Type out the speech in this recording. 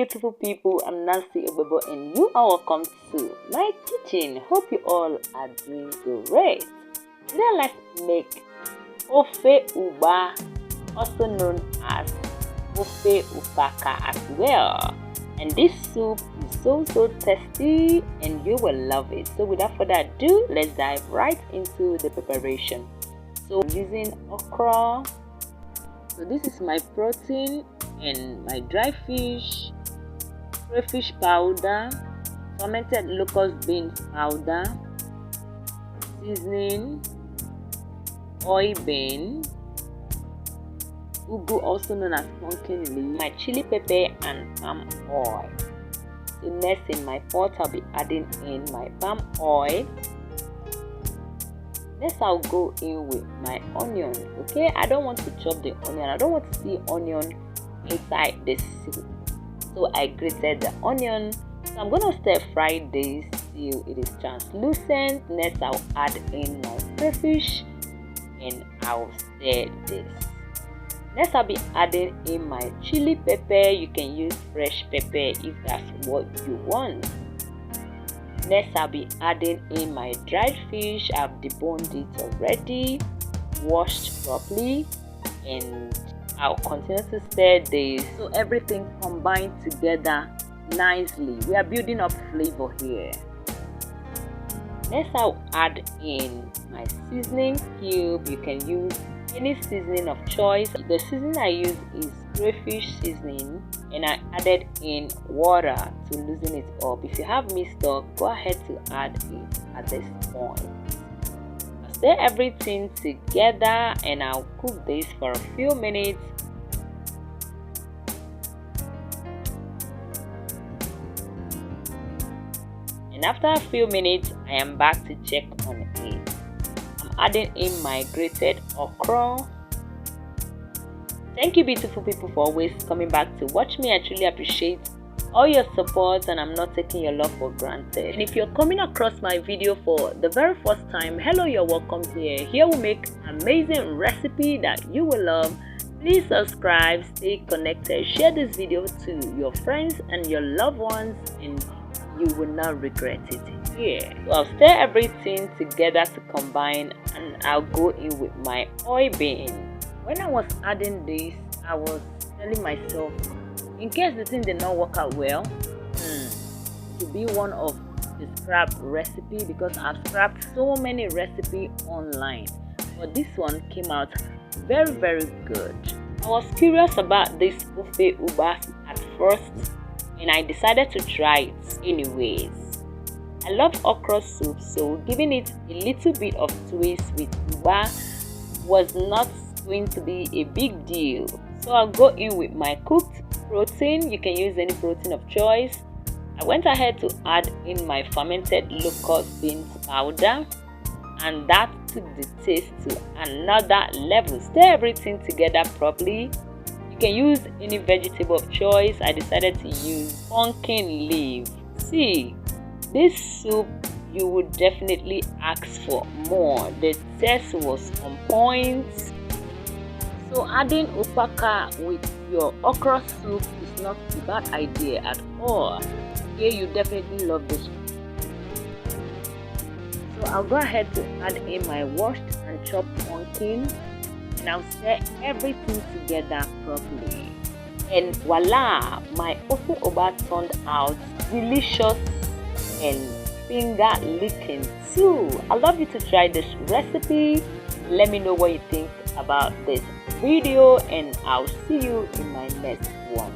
beautiful people, I'm Nancy Ogbebo and you are welcome to my kitchen. Hope you all are doing great. Today let's make Ofe Ugba, also known as Ofe Ukpaka as well. And this soup is so tasty and you will love it. So without further ado, let's dive right into the preparation. So I'm using okra. So this is my protein and my dry fish, crayfish powder, fermented locust bean powder, seasoning, oil bean, ugu also known as pumpkin leaf, my chili pepper and palm oil. So next in my pot I'll be adding in my palm oil. Next I'll go in with my onion. Okay, I don't want to chop the onion. I don't want to see onion inside the soup. So I grated the onion. So I'm gonna stir fry this till it is translucent. Next I'll add in my crayfish and I'll stir this. Next I'll be adding in my chili pepper. You can use fresh pepper if that's what you want. Next I'll be adding in my dried fish. I've deboned it already, washed properly, and I'll continue to stir this so everything combined together nicely. We are building up flavor here. Next I'll add in my seasoning cube. You can use any seasoning of choice. The seasoning I use is crayfish seasoning and I added in water to loosen it up. If you have meat stock, go ahead to add it at this point. I'll stir everything together and I'll cook this for a few minutes. And after a few minutes, I am back to check on it. I'm adding in my grated okra. Thank you beautiful people for always coming back to watch me. I truly appreciate all your support and I'm not taking your love for granted. And if you're coming across my video for the very first time, hello, you're welcome here. Here we make amazing recipe that you will love. Please subscribe, stay connected, share this video to your friends and your loved ones and you will not regret it here. So I'll stir everything together to combine and I'll go in with my oil bean. When I was adding this, I was telling myself, in case the thing did not work out well, to be one of the scrap recipe, because I've scrapped so many recipes online, but this one came out very good. I was curious about this Ofe Ugba at first and I decided to try it anyways. I love okra soup, so giving it a little bit of twist with Ugba was not going to be a big deal. So I'll go in with my cooked protein. You can use any protein of choice. I went ahead to add in my fermented locust beans powder and that took the taste to another level. Stir everything together properly. You can use any vegetable of choice. I decided to use pumpkin leaf. See, this soup you would definitely ask for more. The taste was on point. So adding ukpaka with your okra soup is not a bad idea at all. Here you definitely love this. So I'll go ahead to add in my washed and chopped pumpkin and I'll stir everything together properly. And voila! My Ofe Ugba turned out delicious and finger licking too. I'd love you to try this recipe. Let me know what you think about this video and I'll see you in my next one.